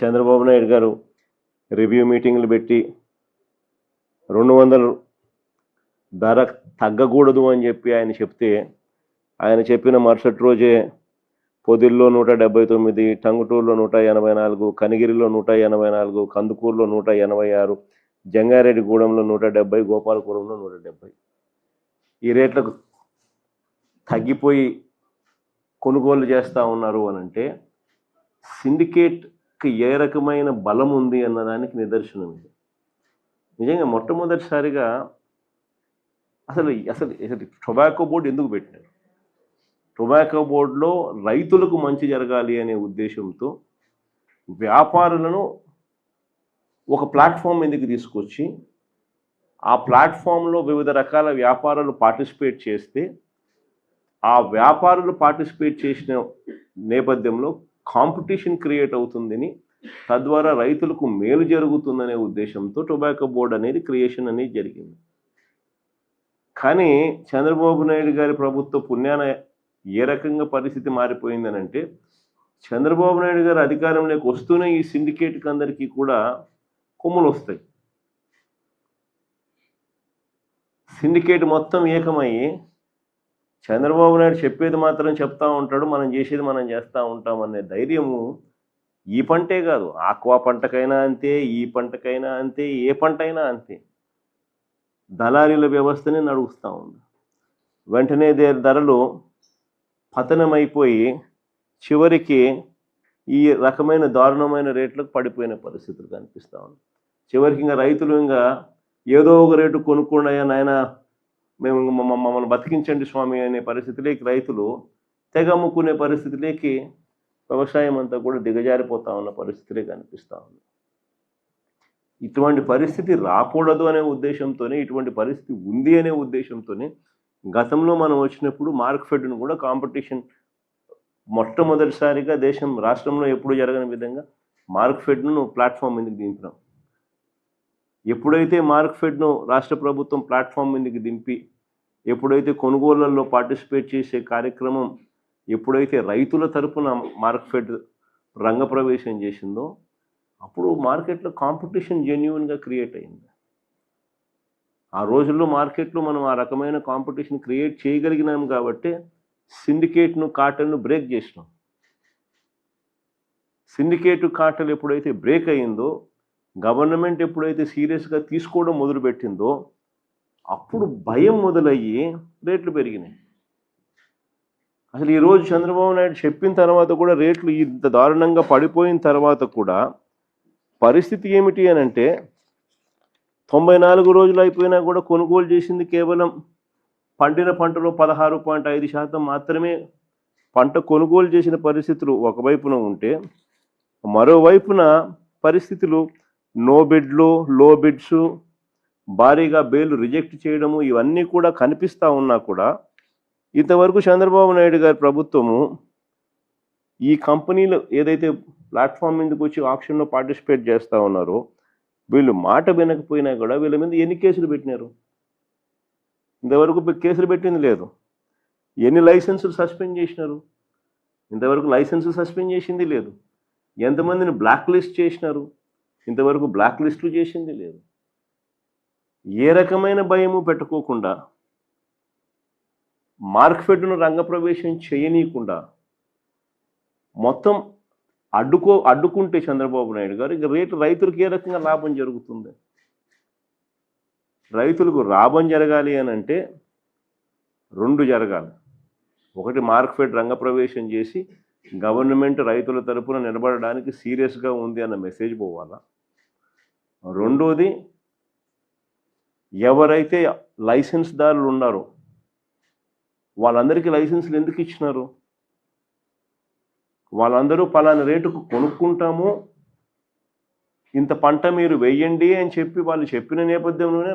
చంద్రబాబు నాయుడు గారు రివ్యూ మీటింగ్లు పెట్టి 200 ధర తగ్గకూడదు అని చెప్పి ఆయన చెప్తే, ఆయన చెప్పిన మరుసటి రోజే పొదిల్లో 179, టంగుటూరులో 184, కనిగిరిలో 184, కందుకూరులో 186, జంగారెడ్డిగూడెంలో 170, గోపాలపురంలో 170 ఈ రేట్లకు తగ్గిపోయి కొనుగోలు చేస్తూ ఉన్నారు అని అంటే సిండికేట్కి ఏ రకమైన బలం ఉంది అన్నదానికి నిదర్శనం ఇది. నిజంగా మొట్టమొదటిసారిగా అసలు టొబాకో బోర్డు ఎందుకు పెట్టినారు? టొబాకో బోర్డులో రైతులకు మంచి జరగాలి అనే ఉద్దేశంతో వ్యాపారులను ఒక ప్లాట్ఫామ్ మీదకి తీసుకొచ్చి ఆ ప్లాట్ఫామ్లో వివిధ రకాల వ్యాపారాలు పార్టిసిపేట్ చేస్తే ఆ వ్యాపారులు పార్టిసిపేట్ చేసిన నేపథ్యంలో కాంపిటీషన్ క్రియేట్ అవుతుందని, తద్వారా రైతులకు మేలు జరుగుతుందనే ఉద్దేశంతో టొబాకో బోర్డు అనేది క్రియేషన్ అనేది జరిగింది. కానీ చంద్రబాబు నాయుడు గారి ప్రభుత్వ పుణ్యాన ఏ రకంగా పరిస్థితి మారిపోయిందనంటే, చంద్రబాబు నాయుడు గారు అధికారంలోకి వస్తూనే ఈ సిండికేట్కి అందరికీ కూడా కొమ్ములు వస్తాయి. సిండికేట్ మొత్తం ఏకమయ్యి చంద్రబాబు నాయుడు చెప్పేది మాత్రం చెప్తా ఉంటాడు, మనం చేసేది మనం చేస్తూ ఉంటామనే ధైర్యము ఈ పంటే కాదు, ఆక్వా పంటకైనా అంతే, ఈ పంటకైనా అంతే, ఏ పంట అయినా అంతే. దళారీల వ్యవస్థని నడుస్తూ ఉంది. వెంటనే ధరలు పతనమైపోయి చివరికి ఈ రకమైన దారుణమైన రేట్లకు పడిపోయిన పరిస్థితులు కనిపిస్తూ ఉన్నాయి. చివరికి ఇంకా రైతులు ఇంకా ఏదో ఒక రేటు కొనుక్కున్నాయా నాయన, మేము మమ్మల్ని బతికించండి స్వామి అనే పరిస్థితిలోకి రైతులు తెగమ్ముకునే పరిస్థితిలోకి వ్యవసాయం అంతా కూడా దిగజారిపోతా ఉన్న పరిస్థితులే కనిపిస్తూ ఉంది. ఇటువంటి పరిస్థితి రాకూడదు అనే ఉద్దేశంతోనే, ఇటువంటి పరిస్థితి ఉంది అనే ఉద్దేశంతోనే గతంలో మనం వచ్చినప్పుడు మార్క్ఫెడ్ను కూడా కాంపిటీషన్ మొట్టమొదటిసారిగా రాష్ట్రంలో ఎప్పుడు జరగని విధంగా మార్క్ఫెడ్ను ప్లాట్ఫామ్ మీదకి దింపినాం. ఎప్పుడైతే మార్క్ఫెడ్ను రాష్ట్ర ప్రభుత్వం ప్లాట్ఫామ్ మీదకి దింపి, ఎప్పుడైతే కొనుగోళ్లలో పార్టిసిపేట్ చేసే కార్యక్రమం ఎప్పుడైతే రైతుల తరపున మార్క్ఫెడ్ రంగప్రవేశం చేసిందో, అప్పుడు మార్కెట్లో కాంపిటీషన్ జెన్యూన్గా క్రియేట్ అయింది. ఆ రోజుల్లో మార్కెట్లో మనం ఆ రకమైన కాంపిటీషన్ క్రియేట్ చేయగలిగినాం కాబట్టి సిండికేట్ను, కార్టెల్ను బ్రేక్ చేసినాం. సిండికేట్, కార్టెల్ ఎప్పుడైతే బ్రేక్ అయిందో, గవర్నమెంట్ ఎప్పుడైతే సీరియస్గా తీసుకోవడం మొదలుపెట్టిందో, అప్పుడు భయం మొదలయ్యి రేట్లు పెరిగినాయి. అసలు ఈరోజు చంద్రబాబు నాయుడు చెప్పిన తర్వాత కూడా రేట్లు ఇంత దారుణంగా పడిపోయిన తర్వాత కూడా పరిస్థితి ఏమిటి అని అంటే, 94 రోజులు అయిపోయినా కూడా కొనుగోలు చేసింది కేవలం పండిన పంటలో 16.5% మాత్రమే పంట కొనుగోలు చేసిన పరిస్థితులు ఒకవైపున ఉంటే, మరోవైపున పరిస్థితులు నో బిడ్లు, లో బిడ్స్, భారీగా బేలు రిజెక్ట్ చేయడము, ఇవన్నీ కూడా కనిపిస్తూ ఉన్నా కూడా ఇంతవరకు చంద్రబాబు నాయుడు గారి ప్రభుత్వము ఈ కంపెనీలు ఏదైతే ప్లాట్ఫామ్ మీదకి వచ్చి ఆక్షన్లో పార్టిసిపేట్ చేస్తూ ఉన్నారో, వీళ్ళు మాట వినకపోయినా కూడా వీళ్ళ మీద ఎన్ని కేసులు పెట్టినారు? ఇంతవరకు కేసులు పెట్టింది లేదు. ఎన్ని లైసెన్సులు సస్పెండ్ చేసినారు? ఇంతవరకు లైసెన్సులు సస్పెండ్ చేసింది లేదు. ఎంతమందిని బ్లాక్ లిస్ట్ చేసినారు? ఇంతవరకు బ్లాక్ లిస్టులు చేసింది లేదు. ఏ రకమైన భయము పెట్టుకోకుండా, మార్క్ఫెడ్ను రంగప్రవేశం చేయనీయకుండా మొత్తం అడ్డుకుంటే చంద్రబాబు నాయుడు గారు ఇక రైతులకు ఏ రకంగా లాభం జరుగుతుంది? రైతులకు లాభం జరగాలి అని అంటే 2 జరగాలి. ఒకటి, మార్క్ఫెడ్ రంగప్రవేశం చేసి గవర్నమెంట్ రైతుల తరపున నిలబడడానికి సీరియస్గా ఉంది అన్న మెసేజ్ పోవాలా. రెండోది, ఎవరైతే లైసెన్స్దారులు ఉన్నారో వాళ్ళందరికీ లైసెన్సులు ఎందుకు ఇచ్చినారు? వాళ్ళందరూ పలానా రేటుకు కొనుక్కుంటాము, ఇంత పంట మీరు వేయండి అని చెప్పి వాళ్ళు చెప్పిన నేపథ్యంలోనే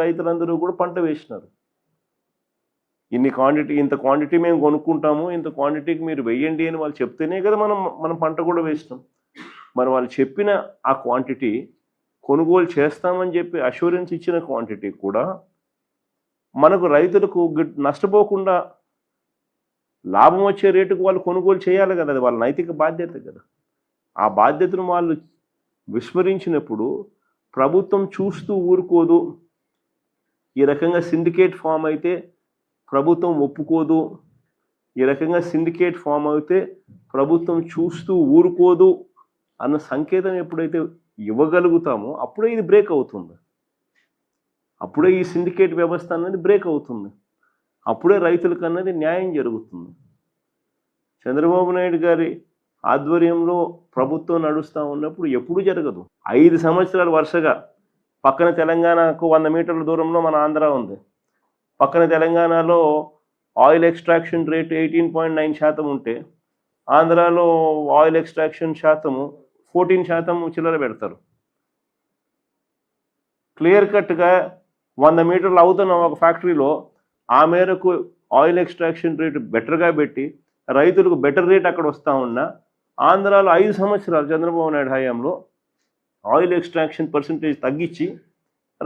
రైతులందరూ కూడా పంట వేసినారు. ఇంత క్వాంటిటీ మేము కొనుక్కుంటాము, ఇంత క్వాంటిటీకి మీరు వేయండి అని వాళ్ళు చెప్తేనే కదా మనం పంట కూడా వేసినాం. మరి వాళ్ళు చెప్పిన ఆ క్వాంటిటీ కొనుగోలు చేస్తామని చెప్పి అష్యూరెన్స్ ఇచ్చిన క్వాంటిటీ కూడా మనకు రైతులకు నష్టపోకుండా లాభం వచ్చే రేటుకు వాళ్ళు కొనుగోలు చేయాలి కదా, అది వాళ్ళ నైతిక బాధ్యత కదా. ఆ బాధ్యతను వాళ్ళు విస్మరించినప్పుడు ప్రభుత్వం చూస్తూ ఊరుకోదు. ఈ రకంగా సిండికేట్ ఫామ్ అయితే ప్రభుత్వం ఒప్పుకోదు, ఈ రకంగా సిండికేట్ ఫామ్ అయితే ప్రభుత్వం చూస్తూ ఊరుకోదు అన్న సంకేతం ఎప్పుడైతే ఇవ్వగలుగుతామో అప్పుడే ఇది బ్రేక్ అవుతుంది. అప్పుడే ఈ సిండికేట్ వ్యవస్థ అన్నది బ్రేక్ అవుతుంది. అప్పుడే రైతులకు అన్నది న్యాయం జరుగుతుంది. చంద్రబాబు నాయుడు గారి ఆధ్వర్యంలో ప్రభుత్వం నడుస్తూ ఉన్నప్పుడు ఎప్పుడూ జరగదు. 5 సంవత్సరాలు వరుసగా పక్కన తెలంగాణకు 100 మీటర్ల దూరంలో మన ఆంధ్ర ఉంది. పక్కన తెలంగాణలో ఆయిల్ ఎక్స్ట్రాక్షన్ రేటు 18.9% ఉంటే ఆంధ్రాలో ఆయిల్ ఎక్స్ట్రాక్షన్ శాతము 14% చిల్లర పెడతారు. క్లియర్ కట్గా 100 మీటర్లు అవుతున్న ఒక ఫ్యాక్టరీలో ఆ మేరకు ఆయిల్ ఎక్స్ట్రాక్షన్ రేటు బెటర్గా పెట్టి రైతులకు బెటర్ రేట్ అక్కడ వస్తూ ఉన్నా ఆంధ్రాలో 5 సంవత్సరాలు చంద్రబాబు నాయుడు హయాంలో ఆయిల్ ఎక్స్ట్రాక్షన్ పర్సంటేజ్ తగ్గించి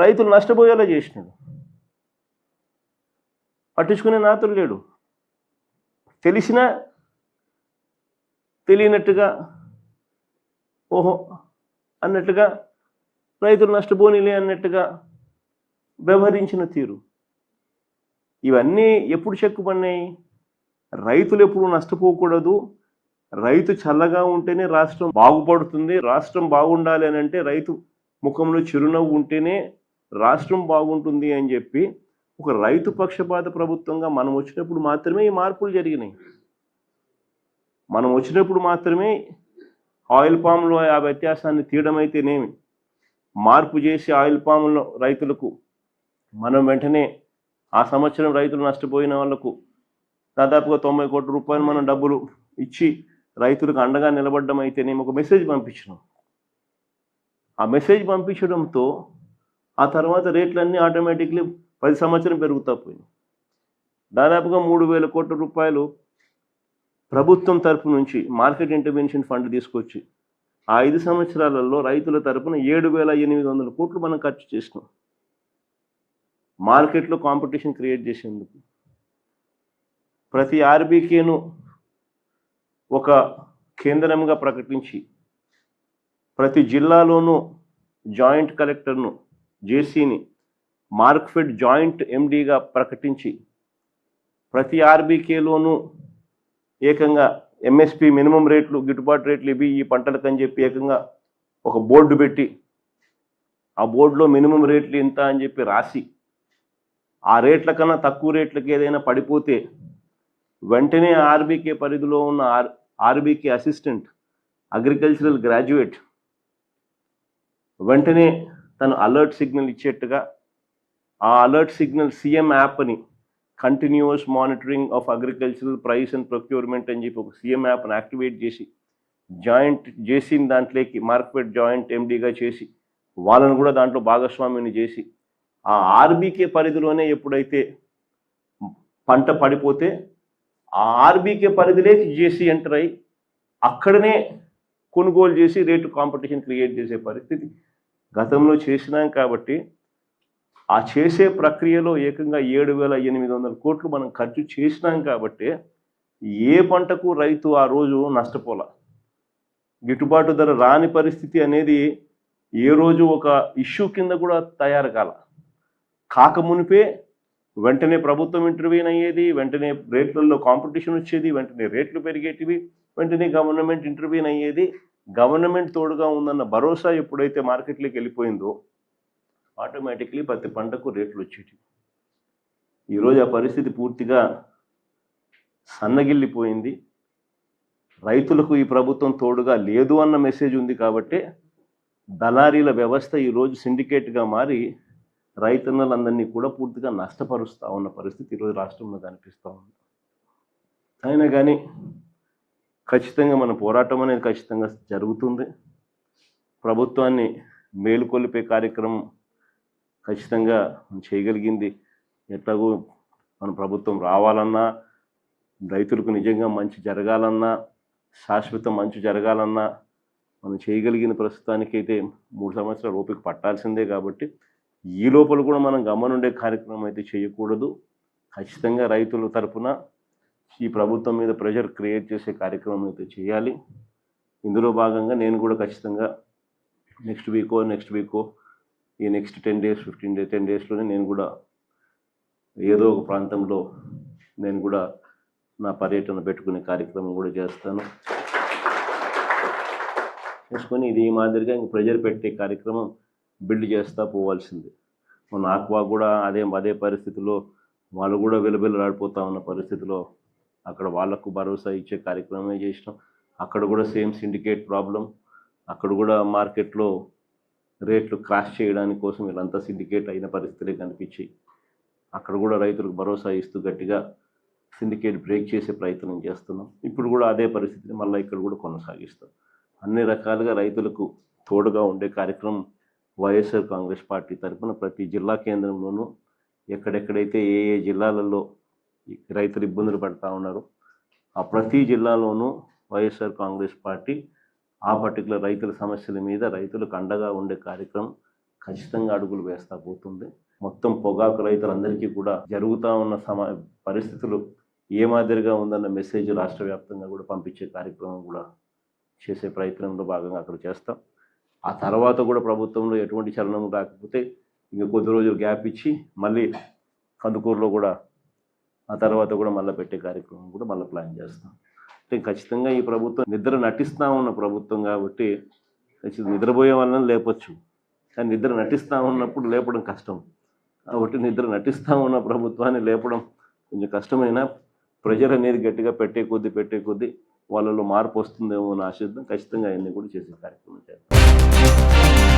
రైతులు నష్టపోయేలా చేసినాడు. పట్టించుకునే నాతులు లేడు. తెలిసినా తెలియనట్టుగా ఓహో అన్నట్టుగా రైతులు నష్టపోనిలే అన్నట్టుగా వ్యవహరించిన తీరు ఇవన్నీ ఎప్పుడు చెక్కుపడినాయి? రైతులు ఎప్పుడు నష్టపోకూడదు, రైతు చల్లగా ఉంటేనే రాష్ట్రం బాగుపడుతుంది, రాష్ట్రం బాగుండాలి అని అంటే రైతు ముఖంలో చిరునవ్వు ఉంటేనే రాష్ట్రం బాగుంటుంది అని చెప్పి ఒక రైతు పక్షపాత ప్రభుత్వంగా మనం వచ్చినప్పుడు మాత్రమే ఈ మార్పులు జరిగినాయి. మనం వచ్చినప్పుడు మాత్రమే ఆయిల్ పామ్లో ఆ వ్యత్యాసాన్ని తీయడం అయితేనేమి, మార్పు చేసి ఆయిల్ పాములో రైతులకు మనం వెంటనే ఆ సంవత్సరం రైతులు నష్టపోయిన వాళ్లకు దాదాపుగా 90 కోట్ల రూపాయలు మనం డబ్బులు ఇచ్చి రైతులకు అండగా నిలబడడం అయితేనేమి ఒక మెసేజ్ పంపించినాం. ఆ మెసేజ్ పంపించడంతో ఆ తర్వాత రేట్లన్నీ ఆటోమేటిక్లీ 10 సంవత్సరం పెరుగుతూ పోయినాయి. దాదాపుగా 3,000 కోట్ల రూపాయలు ప్రభుత్వం తరపు నుంచి మార్కెట్ ఇంటర్వెన్షన్ ఫండ్ తీసుకొచ్చి ఆ 5 సంవత్సరాలలో రైతుల తరపున 7,800 కోట్లు మనం ఖర్చు చేసినాం మార్కెట్లో కాంపిటీషన్ క్రియేట్ చేసేందుకు. ప్రతి ఆర్బీకేను ఒక కేంద్రంగా ప్రకటించి ప్రతి జిల్లాలోనూ జాయింట్ కలెక్టర్ను జేసీని మార్క్ఫెడ్ జాయింట్ ఎండీగా ప్రకటించి ప్రతి ఆర్బీకేలోనూ ఏకంగా ఎంఎస్పి మినిమం రేట్లు గిట్టుబాటు రేట్లు ఇవి ఈ పంటలకు అని చెప్పి ఏకంగా ఒక బోర్డు పెట్టి ఆ బోర్డులో మినిమం రేట్లు ఇంత అని చెప్పి రాసి ఆ రేట్ల కన్నా తక్కువ రేట్లకి ఏదైనా పడిపోతే వెంటనే ఆర్బీకే పరిధిలో ఉన్న ఆర్బీకే అసిస్టెంట్ అగ్రికల్చరల్ గ్రాడ్యుయేట్ వెంటనే తను అలర్ట్ సిగ్నల్ ఇచ్చేట్టుగా ఆ అలర్ట్ సిగ్నల్ సీఎం యాప్ని continuous monitoring of agricultural price and procurement అని చెప్పి ఒక సీఎం యాప్ని యాక్టివేట్ చేసి జాయింట్ జేసీని దాంట్లోకి మార్కెట్ జాయింట్ ఎండీగా చేసి వాళ్ళను కూడా దాంట్లో భాగస్వామిని చేసి ఆ ఆర్బీకే పరిధిలోనే ఎప్పుడైతే పంట పడిపోతే ఆ ఆర్బీకే పరిధిలోకి జేసీ ఎంటర్ అయ్యి అక్కడనే కొనుగోలు చేసి రేటు కాంపిటీషన్ క్రియేట్ చేసే పరిస్థితి గతంలో చేసినాం. కాబట్టి ఆ చేసే ప్రక్రియలో ఏకంగా 7,800 కోట్లు మనం ఖర్చు చేసినాం. కాబట్టి ఏ పంటకు రైతు ఆ రోజు నష్టపోల. గిట్టుబాటు ధర రాని పరిస్థితి అనేది ఏ రోజు ఒక ఇష్యూ కింద కూడా తయారు కాకమునిపే వెంటనే ప్రభుత్వం ఇంటర్వ్యూన్ అయ్యేది, వెంటనే రేట్లలో కాంపిటీషన్ వచ్చేది, వెంటనే రేట్లు పెరిగేటివి, వెంటనే గవర్నమెంట్ ఇంటర్వ్యూన్ అయ్యేది. గవర్నమెంట్ తోడుగా ఉందన్న భరోసా ఎప్పుడైతే మార్కెట్లోకి వెళ్ళిపోయిందో ఆటోమేటిక్లీ ప్రతి పంటకు రేట్లు వచ్చేటివి. ఈరోజు ఆ పరిస్థితి పూర్తిగా సన్నగిల్లిపోయింది. రైతులకు ఈ ప్రభుత్వం తోడుగా లేదు అన్న మెసేజ్ ఉంది. కాబట్టి దళారీల వ్యవస్థ ఈరోజు సిండికేట్గా మారి రైతన్నలందరినీ కూడా పూర్తిగా నష్టపరుస్తూ ఉన్న పరిస్థితి ఈరోజు రాష్ట్రంలో కనిపిస్తూ ఉంది. అయినా కానీ ఖచ్చితంగా మన పోరాటం అనేది ఖచ్చితంగా జరుగుతుంది. ప్రభుత్వాన్ని మేలుకొల్పే కార్యక్రమం ఖచ్చితంగా చేయగలిగింది. ఎట్లాగో మన ప్రభుత్వం రావాలన్నా, రైతులకు నిజంగా మంచి జరగాలన్నా, శాశ్వత మంచి జరగాలన్నా మనం చేయగలిగిన ప్రస్తుతానికైతే 3 సంవత్సరాలు ఓపిక పట్టాల్సిందే. కాబట్టి ఈ లోపల కూడా మనం గమనుండే కార్యక్రమం అయితే చేయకూడదు. ఖచ్చితంగా రైతుల తరపున ఈ ప్రభుత్వం మీద ప్రెషర్ క్రియేట్ చేసే కార్యక్రమం అయితే చేయాలి. ఇందులో భాగంగా నేను కూడా ఖచ్చితంగా నెక్స్ట్ వీకో ఈ నెక్స్ట్ 10 days 10 daysలోనే నేను కూడా ఏదో ఒక ప్రాంతంలో నేను కూడా నా పర్యటన పెట్టుకునే కార్యక్రమం కూడా చేస్తాను. చేసుకొని ఇది ఈ మాదిరిగా ఇంక ప్రెజర్ పెట్టే కార్యక్రమం బిల్డ్ చేస్తూ పోవాల్సింది. మన ఆక్వా కూడా అదే పరిస్థితిలో వాళ్ళు కూడా వెలుబెల్లాడిపోతూ ఉన్న పరిస్థితిలో అక్కడ వాళ్లకు భరోసా ఇచ్చే కార్యక్రమమే చేసినాం. అక్కడ కూడా సేమ్ సిండికేట్ ప్రాబ్లం, అక్కడ కూడా మార్కెట్లో రేట్లు క్రాష్ చేయడానికి కోసం వీళ్ళంతా సిండికేట్ అయిన పరిస్థితులే కనిపించి అక్కడ కూడా రైతులకు భరోసా ఇస్తూ గట్టిగా సిండికేట్ బ్రేక్ చేసే ప్రయత్నం చేస్తున్నాం. ఇప్పుడు కూడా అదే పరిస్థితిని మళ్ళీ ఇక్కడ కూడా కొనసాగిస్తాం. అన్ని రకాలుగా రైతులకు తోడుగా ఉండే కార్యక్రమం వైఎస్ఆర్ కాంగ్రెస్ పార్టీ తరఫున ప్రతి జిల్లా కేంద్రంలోనూ ఎక్కడెక్కడైతే ఏ జిల్లాలలో రైతులు ఇబ్బందులు పడుతూ ఉన్నారో ఆ ప్రతి జిల్లాలోనూ వైఎస్ఆర్ కాంగ్రెస్ పార్టీ ఆ పర్టికులర్ రైతుల సమస్యల మీద రైతులకు అండగా ఉండే కార్యక్రమం ఖచ్చితంగా అడుగులు వేస్తూ పోతుంది. మొత్తం పొగాకు రైతులందరికీ కూడా జరుగుతూ ఉన్న పరిస్థితులు ఏ మాదిరిగా ఉందన్న మెసేజ్ రాష్ట్ర వ్యాప్తంగా కూడా పంపించే కార్యక్రమం కూడా చేసే ప్రయత్నంలో భాగంగా అక్కడ చేస్తాం. ఆ తర్వాత కూడా ప్రభుత్వంలో ఎటువంటి చలనం రాకపోతే ఇంకా కొద్ది రోజులు గ్యాప్ ఇచ్చి మళ్ళీ కందుకూరులో కూడా ఆ తర్వాత కూడా మళ్ళీ పెట్టే కార్యక్రమం కూడా మళ్ళీ ప్లాన్ చేస్తాం. అంటే ఖచ్చితంగా ఈ ప్రభుత్వం నిద్ర నటిస్తూ ఉన్న ప్రభుత్వం కాబట్టి నిద్రపోయే వాళ్ళని లేపొచ్చు, కానీ నిద్ర నటిస్తూ ఉన్నప్పుడు లేపడం కష్టం. కాబట్టి నిద్ర నటిస్తూ ఉన్న ప్రభుత్వాన్ని లేపడం కొంచెం కష్టమైన ప్రెజర్ అనేది గట్టిగా పెట్టే కొద్దీ వాళ్ళలో మార్పు వస్తుందేమో అని ఆశిద్దాం. ఖచ్చితంగా అవన్నీ కూడా చేసే కార్యక్రమం చేస్తాం.